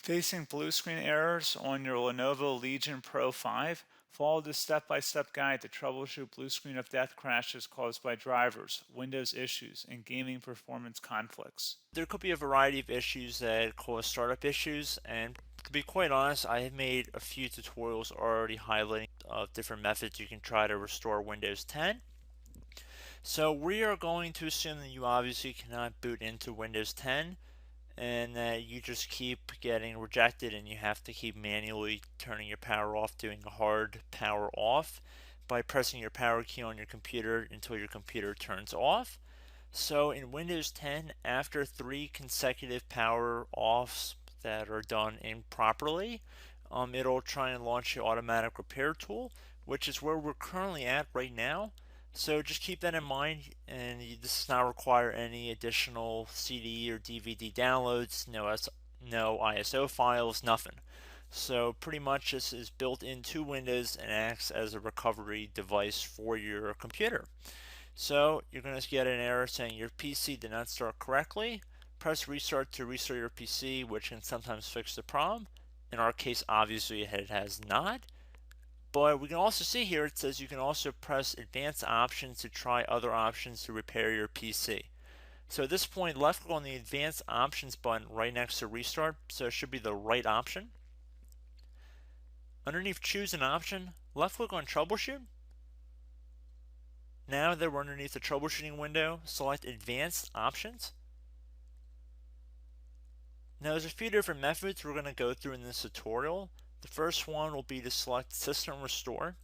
Facing blue screen errors on your Lenovo Legion Pro 5? Follow this step-by-step guide to troubleshoot blue screen of death crashes caused by drivers, Windows issues, and gaming performance conflicts. There could be a variety of issues that cause startup issues, and to be quite honest, I have made a few tutorials already highlighting different methods you can try to restore Windows 10. So we are going to assume that you obviously cannot boot into Windows 10 and that you just keep getting rejected and you have to keep manually turning your power off, doing a hard power off by pressing your power key on your computer until your computer turns off. So in Windows 10, after 3 consecutive power offs that are done improperly, it'll try and launch the automatic repair tool, which is where we're currently at right now. So just keep that in mind, and this does not require any additional CD or DVD downloads, no ISO files, nothing. So pretty much this is built into Windows and acts as a recovery device for your computer. So you're going to get an error saying your PC did not start correctly. Press restart to restart your PC, which can sometimes fix the problem. In our case, obviously it has not. But we can also see here it says you can also press advanced options to try other options to repair your PC. So at this point, left click on the advanced options button right next to restart, so it should be the right option. Underneath choose an option, left click on troubleshoot. Now that we're underneath the troubleshooting window, select advanced options. Now there's a few different methods we're going to go through in this tutorial. The first one will be to select System Restore.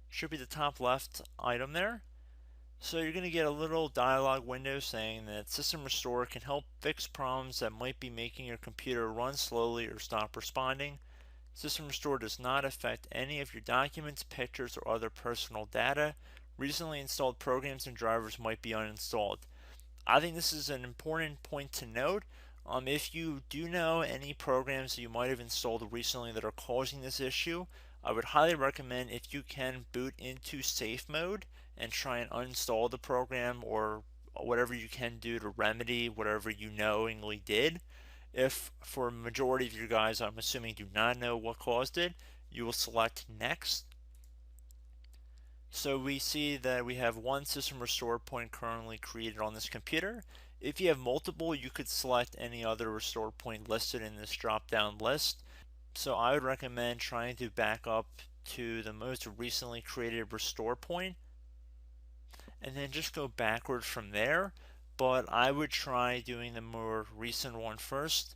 Should be the top left item there. So you're going to get a little dialog window saying that System Restore can help fix problems that might be making your computer run slowly or stop responding. System Restore does not affect any of your documents, pictures, or other personal data. Recently installed programs and drivers might be uninstalled. I think this is an important point to note. If you do know any programs that you might have installed recently that are causing this issue, I would highly recommend if you can boot into safe mode and try and uninstall the program or whatever you can do to remedy whatever you knowingly did. If for a majority of you guys, I'm assuming do not know what caused it, you will select next. So we see that we have one system restore point currently created on this computer. If you have multiple, you could select any other restore point listed in this drop down list. So I would recommend trying to back up to the most recently created restore point and then just go backwards from there. But I would try doing the more recent one first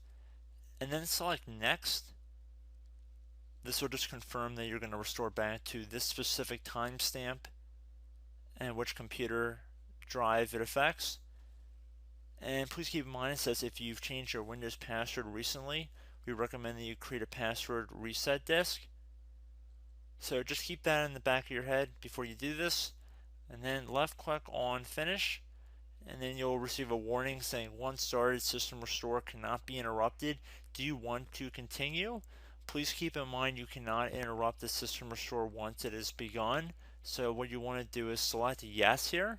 and then select next. This will just confirm that you're going to restore back to this specific timestamp and which computer drive it affects. And please keep in mind it says if you've changed your Windows password recently, we recommend that you create a password reset disk. So just keep that in the back of your head before you do this, and then left click on finish, and then you'll receive a warning saying once started, system restore cannot be interrupted. Do you want to continue? Please keep in mind you cannot interrupt the system restore once it has begun. So what you want to do is select yes here,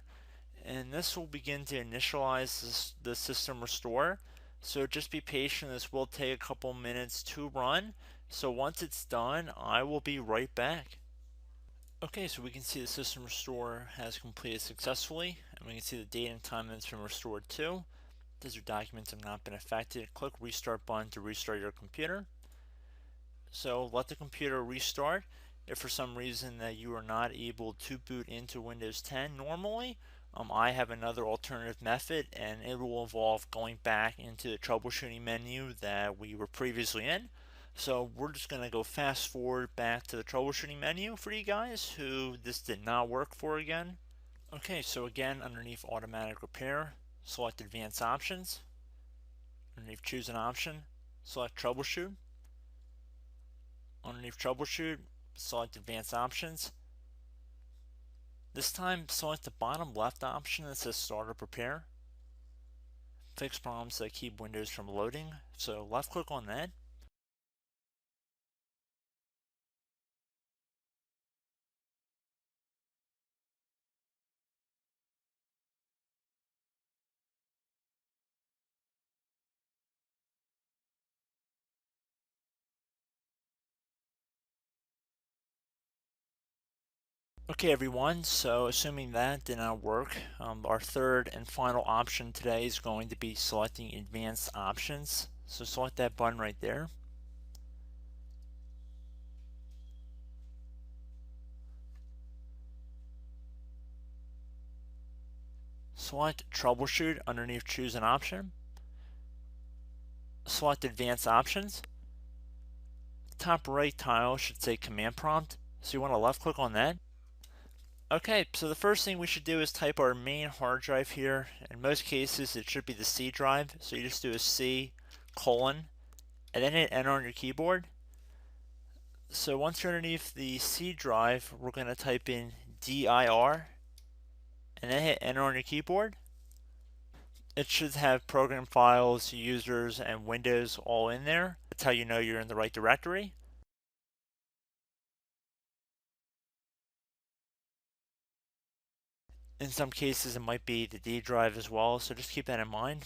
and this will begin to initialize the system restore. So just be patient, this will take a couple minutes to run. So once it's done, I will be right back. Okay, so we can see the system restore has completed successfully, and we can see the date and time that it's been restored to. These documents have not been affected. Click restart button to restart your computer. So let the computer restart. If for some reason that you are not able to boot into Windows 10 normally, I have another alternative method, and it will involve going back into the troubleshooting menu that we were previously in. So we're just going to go fast forward back to the troubleshooting menu for you guys who this did not work for again. Okay, so again, underneath automatic repair, select advanced options. Underneath choose an option, select troubleshoot. Underneath troubleshoot, select advanced options. This time, select the bottom left option that says start or prepare. Fix problems that keep Windows from loading. So left click on that. Okay everyone, so assuming that did not work, our third and final option today is going to be selecting advanced options. So select that button right there. Select troubleshoot underneath choose an option. Select advanced options. Top right tile should say command prompt, so you want to left click on that. Okay, so the first thing we should do is type our main hard drive here. In most cases it should be the C drive, so you just do a C colon and then hit enter on your keyboard. So once you're underneath the C drive, we're going to type in dir and then hit enter on your keyboard. It should have program files, users, and Windows all in there. That's how you know you're in the right directory. In some cases, it might be the D drive as well, so just keep that in mind.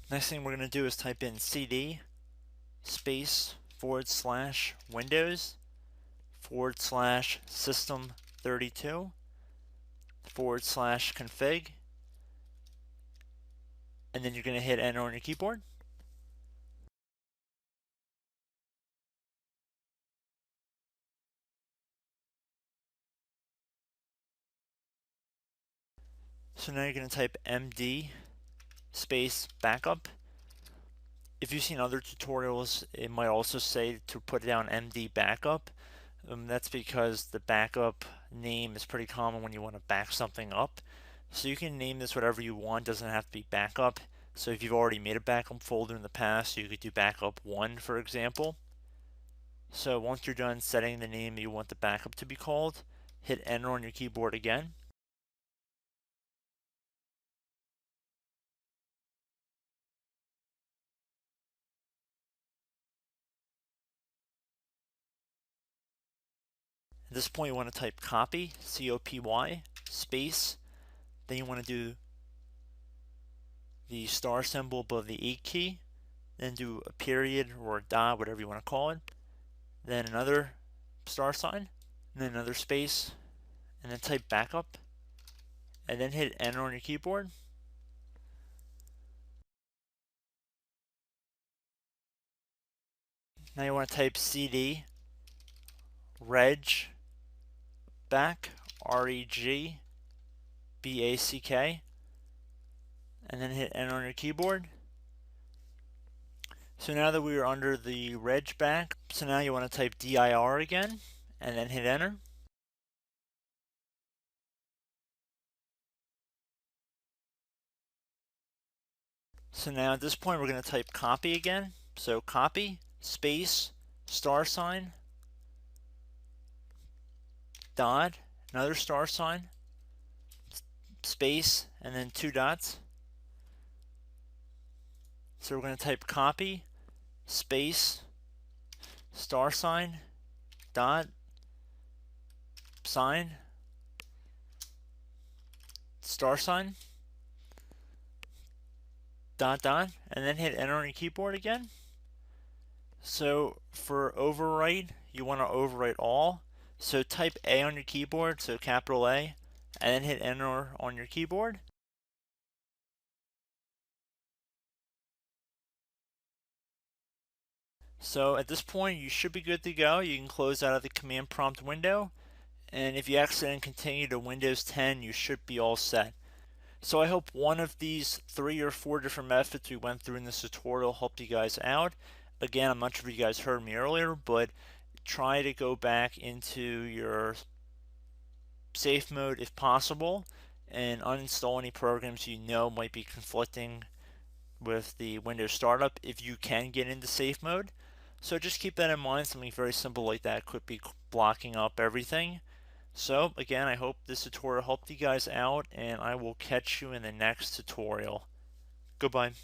Next thing we're going to do is type in cd space / Windows / system 32 / config, and then you're going to hit enter on your keyboard. So now you're going to type md space backup. If you've seen other tutorials, it might also say to put down md backup. That's because the backup name is pretty common when you want to back something up. So you can name this whatever you want, doesn't have to be backup. So if you've already made a backup folder in the past, you could do backup 1, for example. So once you're done setting the name you want the backup to be called, hit enter on your keyboard again. At this point, you want to type copy, C-O-P-Y, space. Then you want to do the star symbol above the 8 key. Then do a period or a dot, whatever you want to call it. Then another star sign, and then another space, and then type backup, and then hit enter on your keyboard. Now you want to type cd reg back, REG BACK, and then hit enter on your keyboard. So now that we are under the reg back, so now you want to type dir again, and then hit enter. So now at this point we're going to type copy again. So copy, space, star sign, dot, another star sign, space, and then 2 dots. So we're going to type copy, space, star sign, dot, sign, star sign, dot, dot, and then hit enter on your keyboard again. So for overwrite, you want to overwrite all. So type A on your keyboard, so capital A, and then hit enter on your keyboard. So at this point, you should be good to go. You can close out of the command prompt window. And if you accidentally continue to Windows 10, you should be all set. So I hope one of these 3 or 4 different methods we went through in this tutorial helped you guys out. Again, I'm not sure if you guys heard me earlier, but try to go back into your safe mode if possible and uninstall any programs you know might be conflicting with the Windows startup if you can get into safe mode. So just keep that in mind. Something very simple like that could be blocking up everything. So again, I hope this tutorial helped you guys out, and I will catch you in the next tutorial. Goodbye.